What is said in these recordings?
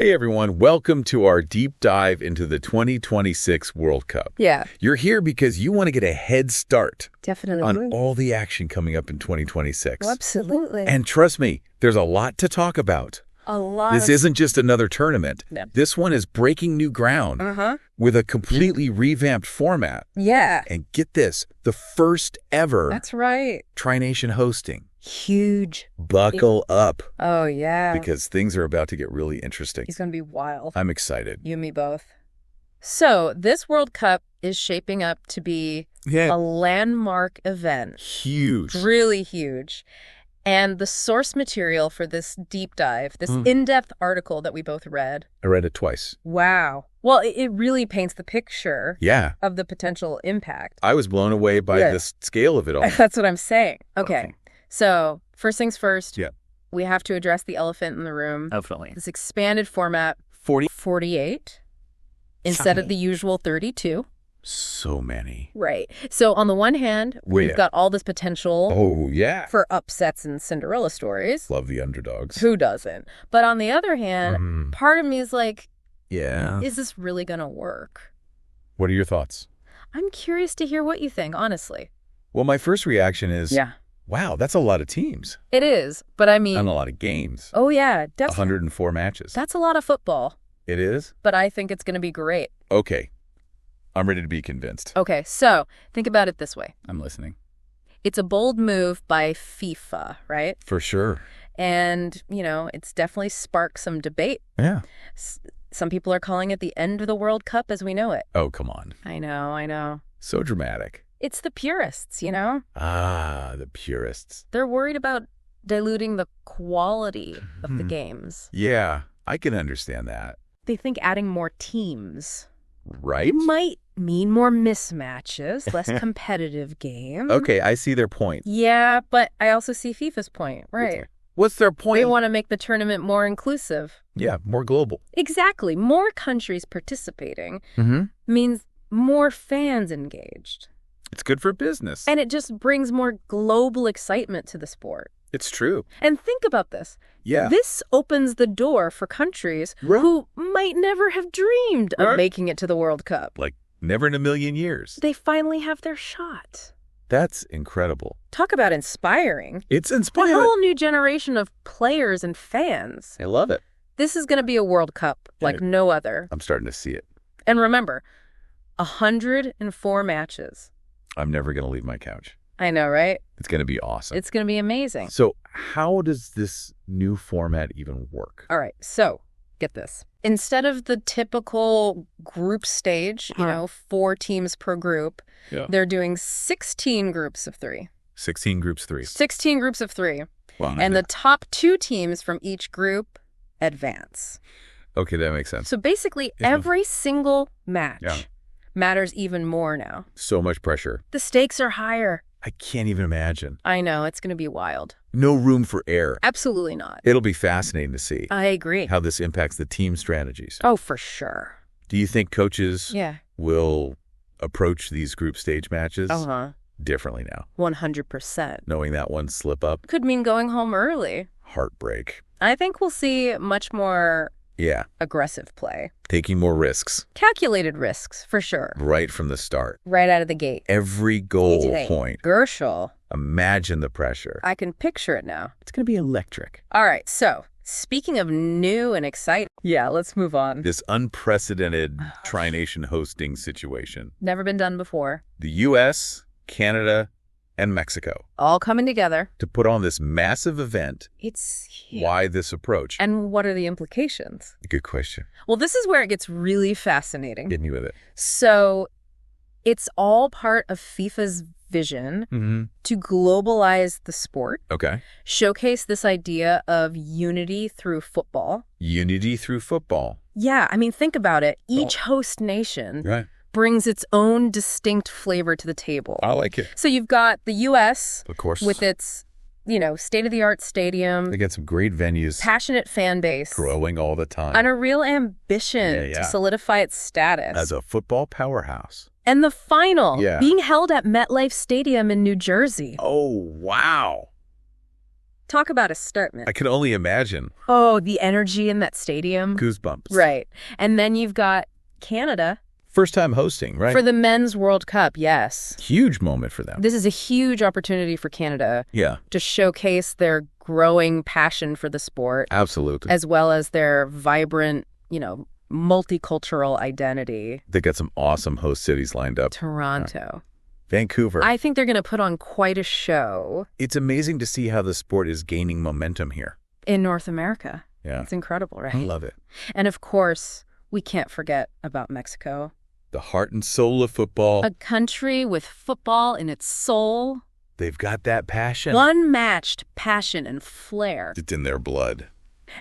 Hey everyone, welcome to our deep dive into the 2026 World Cup. Yeah. You're here because you want to get a head start Definitely. on all the action coming up in 2026. Well, absolutely. And trust me, there's a lot to talk about. A lot. This isn't just another tournament. No. This one is breaking new ground with a completely revamped format. Yeah. And get this, the first ever That's right. Tri-Nation hosting. Huge. Buckle up, Oh, yeah. because things are about to get really interesting. He's going to be wild. I'm excited. You and me both. So this World Cup is shaping up to be a landmark event. Huge. Really huge. And the source material for this deep dive, this in-depth article that we both read. I read it twice. Wow. Well, it really paints the picture of the potential impact. I was blown away by the scale of it all. That's what I'm saying. Okay. So first things first, Yeah. we have to address the elephant in the room. Definitely. This expanded format, 48 instead of the usual 32. So many. Right. So on the one hand, we've got all this potential for upsets and Cinderella stories. Love the underdogs. Who doesn't? But on the other hand, part of me is like, is this really going to work? What are your thoughts? I'm curious to hear what you think, honestly. Well, my first reaction is, wow, that's a lot of teams. It is, but I mean... And a lot of games. Oh, yeah. 104 matches. That's a lot of football. It is? But I think it's going to be great. Okay. I'm ready to be convinced. Okay, so think about it this way. I'm listening. It's a bold move by FIFA, right? For sure. And, you know, it's definitely sparked some debate. Yeah. Some people are calling it the end of the World Cup as we know it. Oh, come on. I know. So dramatic. It's the purists, you know? Ah, the purists. They're worried about diluting the quality of the games. Yeah, I can understand that. They think adding more teams... Right? might mean more mismatches, less competitive game. Okay, I see their point. Yeah, but I also see FIFA's point, right? What's their point? They want to make the tournament more inclusive. Yeah, more global. Exactly. More countries participating means more fans engaged. It's good for business. And it just brings more global excitement to the sport. It's true. And think about this. Yeah. This opens the door for countries who might never have dreamed of making it to the World Cup. Like, never in a million years. They finally have their shot. That's incredible. Talk about inspiring. It's inspiring. A whole new generation of players and fans. I love it. This is going to be a World Cup like no other. I'm starting to see it. And remember, 104 matches. I'm never going to leave my couch. I know, right? It's going to be awesome. It's going to be amazing. So how does this new format even work? All right. So get this. Instead of the typical group stage, 4 teams per group, they're doing 16 groups of 3. 16 groups 3. 16 groups of 3. Wow. And the top 2 teams from each group advance. Okay, that makes sense. So basically, every single match matters even more now. So much pressure. The stakes are higher. I can't even imagine. I know. It's going to be wild. No room for error. Absolutely not. It'll be fascinating to see. I agree. How this impacts the team strategies. Oh, for sure. Do you think coaches will approach these group stage matches differently now? 100%. Knowing that one slip up? Could mean going home early. Heartbreak. I think we'll see much more aggressive play. Taking more risks. Calculated risks, for sure. Right from the start. Right out of the gate. Every goal point. Gershel. Imagine the pressure. I can picture it now. It's going to be electric. All right, so speaking of new and exciting, let's move on. This unprecedented Tri-Nation hosting situation. Never been done before. The U.S., Canada, and Mexico. All coming together. To put on this massive event. It's huge. Why this approach? And what are the implications? Good question. Well, this is where it gets really fascinating. Hit me with it. So it's all part of FIFA's vision to globalize the sport. Okay. Showcase this idea of unity through football. Unity through football. Yeah, I mean, think about it. Each host nation brings its own distinct flavor to the table. I like it. So you've got the U.S. Of course. With its, state-of-the-art stadium. They get some great venues. Passionate fan base. Growing all the time. And a real ambition to solidify its status. As a football powerhouse. And the final being held at MetLife Stadium in New Jersey. Oh, wow. Talk about a statement. I can only imagine. Oh, the energy in that stadium. Goosebumps. Right. And then you've got Canada. First time hosting, right? For the Men's World Cup, yes. Huge moment for them. This is a huge opportunity for Canada. Yeah. To showcase their growing passion for the sport. Absolutely. As well as their vibrant, multicultural identity. They got some awesome host cities lined up. Toronto. Vancouver. I think they're going to put on quite a show. It's amazing to see how the sport is gaining momentum here. In North America. Yeah. It's incredible, right? I love it. And of course, we can't forget about Mexico. The heart and soul of football. A country with football in its soul. They've got that passion. Unmatched passion and flair. It's in their blood.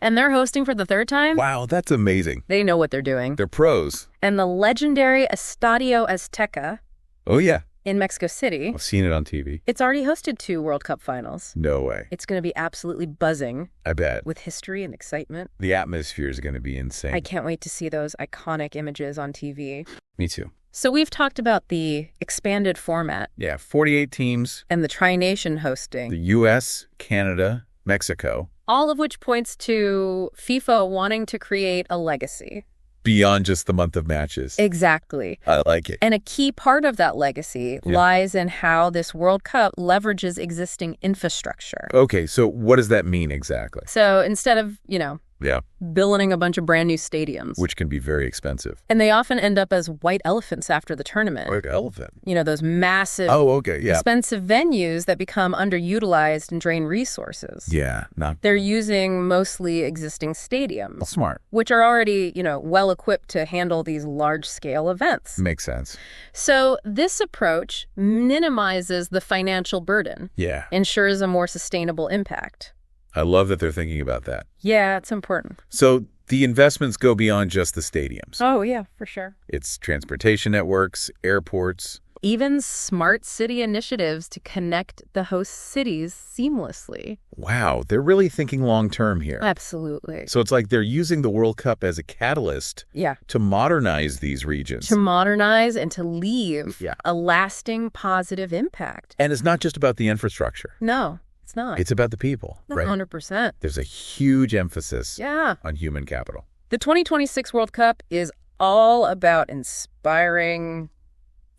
And they're hosting for the third time? Wow, that's amazing. They know what they're doing. They're pros. And the legendary Estadio Azteca. Oh, yeah. In Mexico City. I've seen it on TV. It's already hosted 2 World Cup finals. No way. It's going to be absolutely buzzing. I bet. With history and excitement. The atmosphere is going to be insane. I can't wait to see those iconic images on TV. Me too. So we've talked about the expanded format. Yeah, 48 teams. And the Tri-Nation hosting. The U.S., Canada, Mexico. All of which points to FIFA wanting to create a legacy. Beyond just the month of matches. Exactly. I like it. And a key part of that legacy lies in how this World Cup leverages existing infrastructure. Okay, so what does that mean exactly? So instead of, Yeah. building a bunch of brand new stadiums. Which can be very expensive. And they often end up as white elephants after the tournament. Like elephant. Those massive, expensive venues that become underutilized and drain resources. Yeah. They're using mostly existing stadiums. Smart. Which are already, well equipped to handle these large-scale events. Makes sense. So this approach minimizes the financial burden. Yeah. Ensures a more sustainable impact. I love that they're thinking about that. Yeah, it's important. So the investments go beyond just the stadiums. Oh, yeah, for sure. It's transportation networks, airports. Even smart city initiatives to connect the host cities seamlessly. Wow, they're really thinking long-term here. Absolutely. So it's like they're using the World Cup as a catalyst to modernize these regions. To modernize and to leave a lasting positive impact. And it's not just about the infrastructure. No. It's not. It's about the people, right? 100%. There's a huge emphasis on human capital. The 2026 World Cup is all about inspiring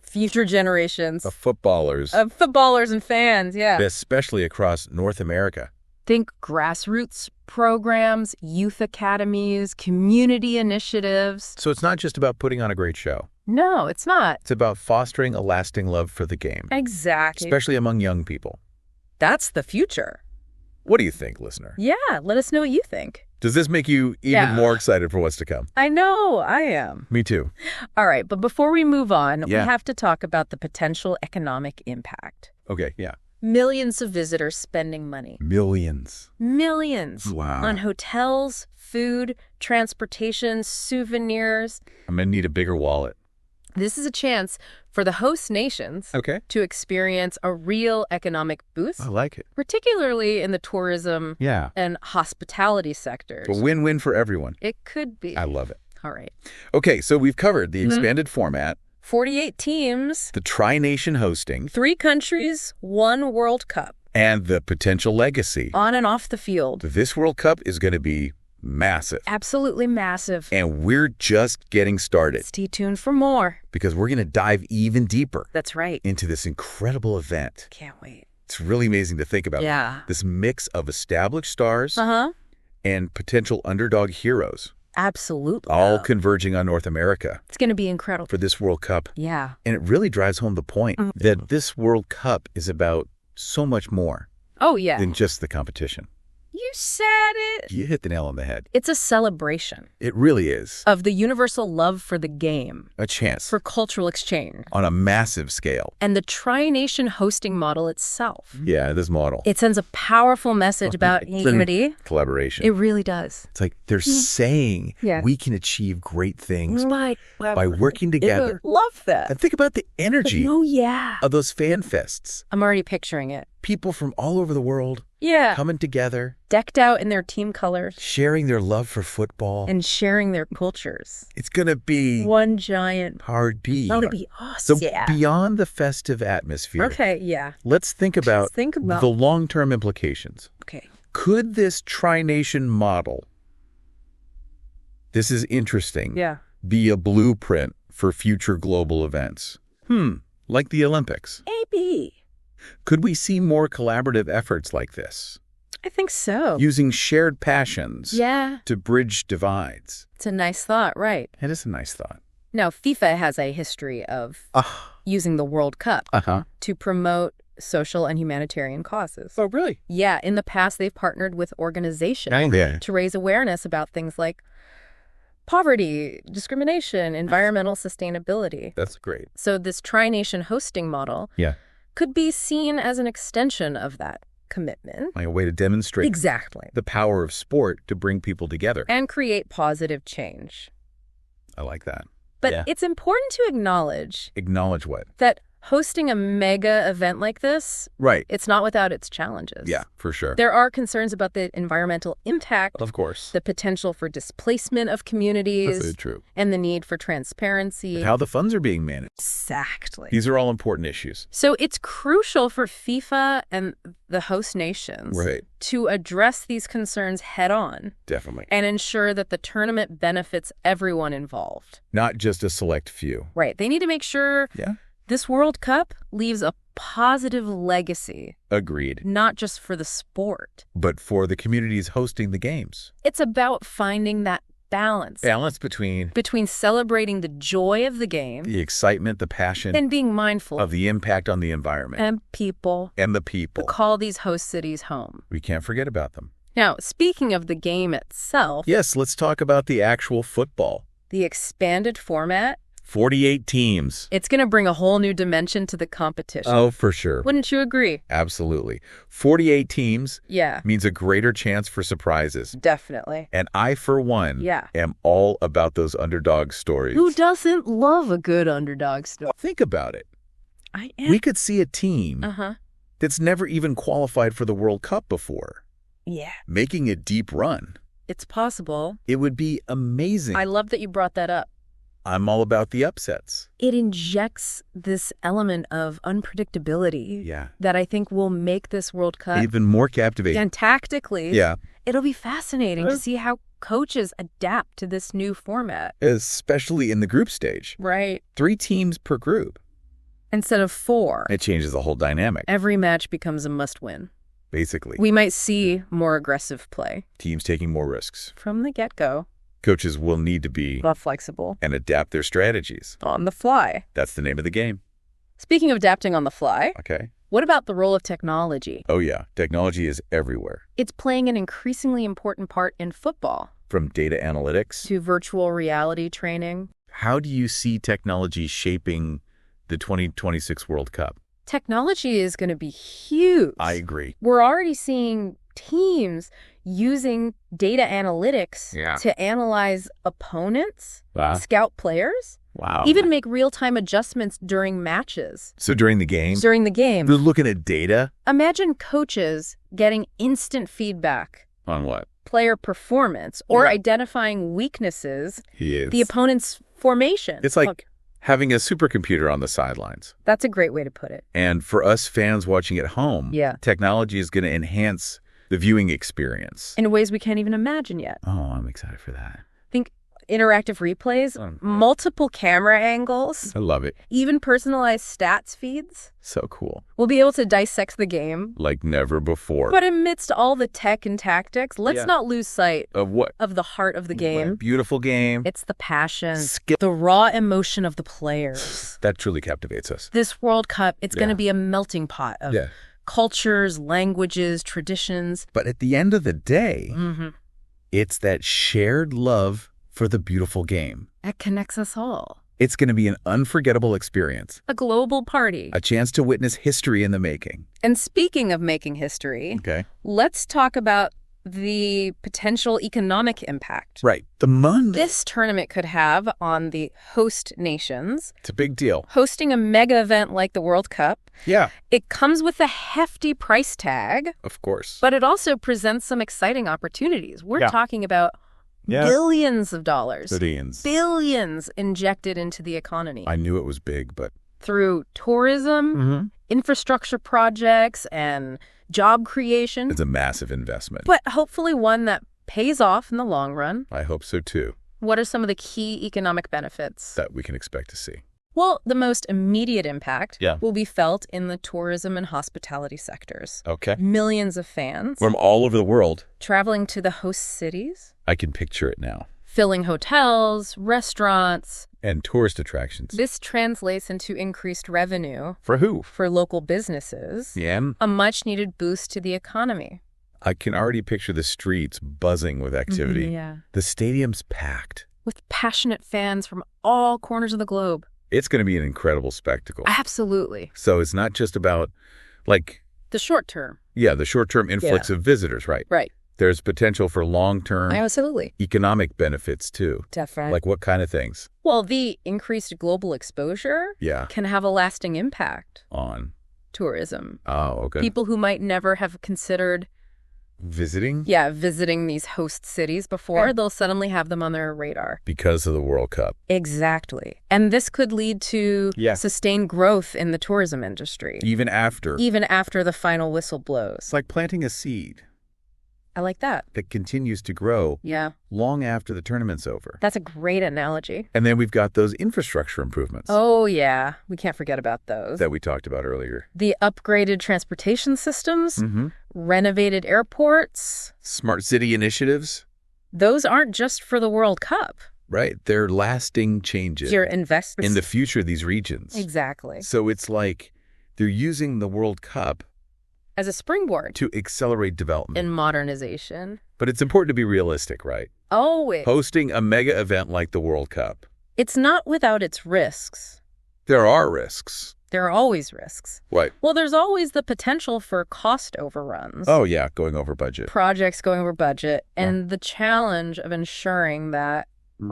future generations. Of footballers. Of footballers and fans, Especially across North America. Think grassroots programs, youth academies, community initiatives. So it's not just about putting on a great show. No, it's not. It's about fostering a lasting love for the game. Exactly. Especially among young people. That's the future. What do you think, listener? Yeah, let us know what you think. Does this make you even more excited for what's to come? I know, I am. Me too. All right, but before we move on, we have to talk about the potential economic impact. Okay, yeah. Millions of visitors spending money. Millions. Wow. On hotels, food, transportation, souvenirs. I'm going to need a bigger wallet. This is a chance for the host nations to experience a real economic boost. I like it. Particularly in the tourism and hospitality sectors. A win-win for everyone. It could be. I love it. All right. Okay, so we've covered the expanded format. 48 teams. The Tri-Nation hosting. 3 countries, 1 World Cup. And the potential legacy. On and off the field. This World Cup is going to be massive. Absolutely massive. And we're just getting started. Stay tuned for more. Because we're going to dive even deeper. That's right. Into this incredible event. Can't wait. It's really amazing to think about. Yeah. This mix of established stars and potential underdog heroes. Absolutely. All converging on North America. It's going to be incredible. For this World Cup. Yeah. And it really drives home the point that this World Cup is about so much more. Oh, yeah. Than just the competition. You said it. You hit the nail on the head. It's a celebration. It really is. Of the universal love for the game. A chance. For cultural exchange. On a massive scale. And the Tri-Nation hosting model itself. Yeah, this model. It sends a powerful message about unity. Collaboration. It really does. It's like they're saying we can achieve great things by working together. Love that. And think about the energy of those fan fests. I'm already picturing it. People from all over the world coming together. Decked out in their team colors. Sharing their love for football. And sharing their cultures. It's going to be one giant party. That'll be awesome. So beyond the festive atmosphere. Okay, yeah. Let's think about the long-term implications. Okay. Could this tri-nation model, this is interesting, be a blueprint for future global events? Like the Olympics. Maybe. Could we see more collaborative efforts like this? I think so. Using shared passions to bridge divides. It's a nice thought, right? It is a nice thought. Now, FIFA has a history of using the World Cup to promote social and humanitarian causes. Oh, really? Yeah. In the past, they've partnered with organizations to raise awareness about things like poverty, discrimination, environmental sustainability. That's great. So this tri-nation hosting model could be seen as an extension of that commitment. Like a way to demonstrate the power of sport to bring people together. And create positive change. I like that. But it's important to acknowledge... Acknowledge what? That hosting a mega event like this, it's not without its challenges. Yeah, for sure. There are concerns about the environmental impact. Of course. The potential for displacement of communities. That's very true. And the need for transparency. And how the funds are being managed. Exactly. These are all important issues. So it's crucial for FIFA and the host nations to address these concerns head on. Definitely. And ensure that the tournament benefits everyone involved. Not just a select few. Right. They need to make sure this World Cup leaves a positive legacy. Agreed. Not just for the sport. But for the communities hosting the games. It's about finding that balance. Balance between celebrating the joy of the game. The excitement, the passion. And being mindful. Of the impact on the environment. And people. And the people. Who call these host cities home. We can't forget about them. Now, speaking of the game itself. Yes, let's talk about the actual football. The expanded format. 48 teams. It's going to bring a whole new dimension to the competition. Oh, for sure. Wouldn't you agree? Absolutely. 48 teams means a greater chance for surprises. Definitely. And I, for one, am all about those underdog stories. Who doesn't love a good underdog story? Think about it. I am. We could see a team that's never even qualified for the World Cup before. Yeah. Making a deep run. It's possible. It would be amazing. I love that you brought that up. I'm all about the upsets. It injects this element of unpredictability that I think will make this World Cup even more captivating. And tactically, it'll be fascinating to see how coaches adapt to this new format. Especially in the group stage. Right. 3 teams per group. Instead of 4. It changes the whole dynamic. Every match becomes a must-win. Basically. We might see more aggressive play. Teams taking more risks. From the get-go. Coaches will need to be more flexible and adapt their strategies. On the fly. That's the name of the game. Speaking of adapting on the fly, okay. What about the role of technology? Oh, yeah. Technology is everywhere. It's playing an increasingly important part in football. From data analytics to virtual reality training. How do you see technology shaping the 2026 World Cup? Technology is going to be huge. I agree. We're already seeing teams using data analytics to analyze opponents, scout players, even make real-time adjustments during matches. So during the game? During the game. They're looking at data? Imagine coaches getting instant feedback. On what? Player performance or identifying weaknesses, the opponent's formation. It's like having a supercomputer on the sidelines. That's a great way to put it. And for us fans watching at home, technology is going to enhance the viewing experience. In ways we can't even imagine yet. Oh, I'm excited for that. Think interactive replays, multiple camera angles. I love it. Even personalized stats feeds. So cool. We'll be able to dissect the game. Like never before. But amidst all the tech and tactics, let's not lose sight of what? Of the heart of the game. Beautiful game. It's the passion, the raw emotion of the players. That truly captivates us. This World Cup, it's going to be a melting pot of cultures, languages, traditions. But at the end of the day, it's that shared love for the beautiful game. That connects us all. It's going to be an unforgettable experience. A global party. A chance to witness history in the making. And speaking of making history, let's talk about the potential economic impact. Right. The money this tournament could have on the host nations. It's a big deal. Hosting a mega event like the World Cup. Yeah. It comes with a hefty price tag. Of course. But it also presents some exciting opportunities. We're talking about billions of dollars. Billions injected into the economy. I knew it was big, but... Through tourism, infrastructure projects, and job creation. It's a massive investment. But hopefully one that pays off in the long run. I hope so, too. What are some of the key economic benefits that we can expect to see? Well, the most immediate impact will be felt in the tourism and hospitality sectors. Okay. Millions of fans. From all over the world. Traveling to the host cities. I can picture it now. Filling hotels, restaurants. And tourist attractions. This translates into increased revenue. For who? For local businesses. Yeah. A much-needed boost to the economy. I can already picture the streets buzzing with activity. Yeah. The stadium's packed. With passionate fans from all corners of the globe. It's going to be an incredible spectacle. Absolutely. So it's not just about, like... the short term. Yeah, the short-term influx of visitors, right? Right. There's potential for long-term... absolutely. economic benefits, too. Definitely. Like what kind of things? Well, the increased global exposure can have a lasting impact. On? Tourism. Oh, okay. People who might never have considered... visiting? Yeah, visiting these host cities before, they'll suddenly have them on their radar. Because of the World Cup. Exactly. And this could lead to sustained growth in the tourism industry. Even after? Even after the final whistle blows. It's like planting a seed. I like that. That continues to grow long after the tournament's over. That's a great analogy. And then we've got those infrastructure improvements. Oh, yeah. We can't forget about those. That we talked about earlier. The upgraded transportation systems, renovated airports. Smart city initiatives. Those aren't just for the World Cup. Right. They're lasting changes. Your investments. In the future of these regions. Exactly. So it's like they're using the World Cup as a springboard to accelerate development and modernization. But it's important to be realistic, right? Always. Hosting a mega event like the World Cup. It's not without its risks. There are risks. There are always risks. Right. Well, there's always the potential for cost overruns. Oh, yeah, going over budget. Projects going over budget, and the challenge of ensuring that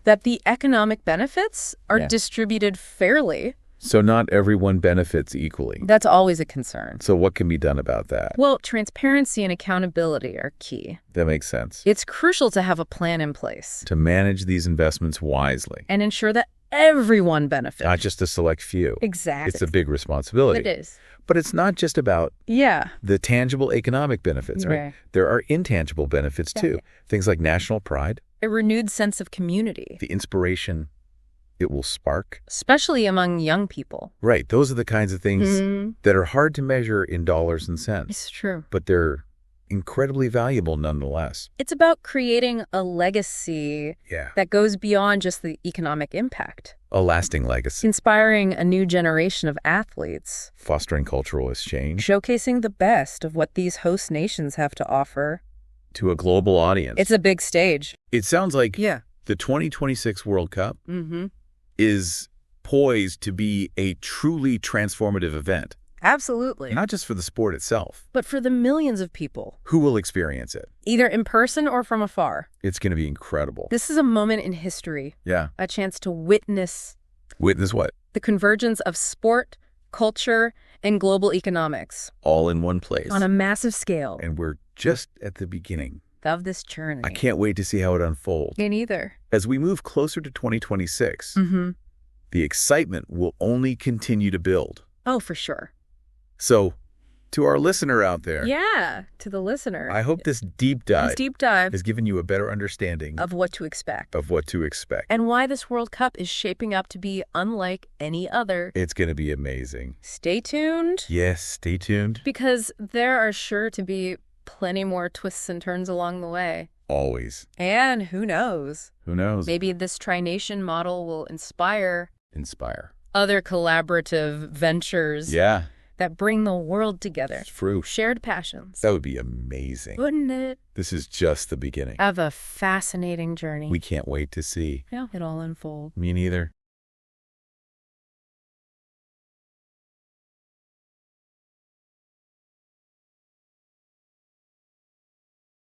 the economic benefits are distributed fairly. So not everyone benefits equally. That's always a concern. So what can be done about that? Well, transparency and accountability are key. That makes sense. It's crucial to have a plan in place. To manage these investments wisely. And ensure that everyone benefits. Not just a select few. Exactly. It's a big responsibility. It is. But it's not just about the tangible economic benefits, right? There are intangible benefits, too. Things like national pride. A renewed sense of community. The inspiration it will spark. Especially among young people. Right. Those are the kinds of things that are hard to measure in dollars and cents. It's true. But they're incredibly valuable nonetheless. It's about creating a legacy that goes beyond just the economic impact. A lasting legacy. Inspiring a new generation of athletes. Fostering cultural exchange. Showcasing the best of what these host nations have to offer. To a global audience. It's a big stage. It sounds like the 2026 World Cup is poised to be a truly transformative event. Absolutely. Not just for the sport itself. But for the millions of people. Who will experience it. Either in person or from afar. It's going to be incredible. This is a moment in history. Yeah. A chance to witness. Witness what? The convergence of sport, culture, and global economics. All in one place. On a massive scale. And we're just at the beginning. Of this journey. I can't wait to see how it unfolds. Me neither. As we move closer to 2026, the excitement will only continue to build. Oh, for sure. So, to our listener out there. Yeah, to the listener. I hope this deep dive has given you a better understanding of what to expect. And why this World Cup is shaping up to be unlike any other. It's going to be amazing. Stay tuned. Yes, stay tuned. Because there are sure to be plenty more twists and turns along the way. Always. And who knows? Who knows? Maybe this tri-nation model will inspire other collaborative ventures that bring the world together. True. Shared passions. That would be amazing. Wouldn't it? This is just the beginning. Of a fascinating journey. We can't wait to see it all unfold. Me neither.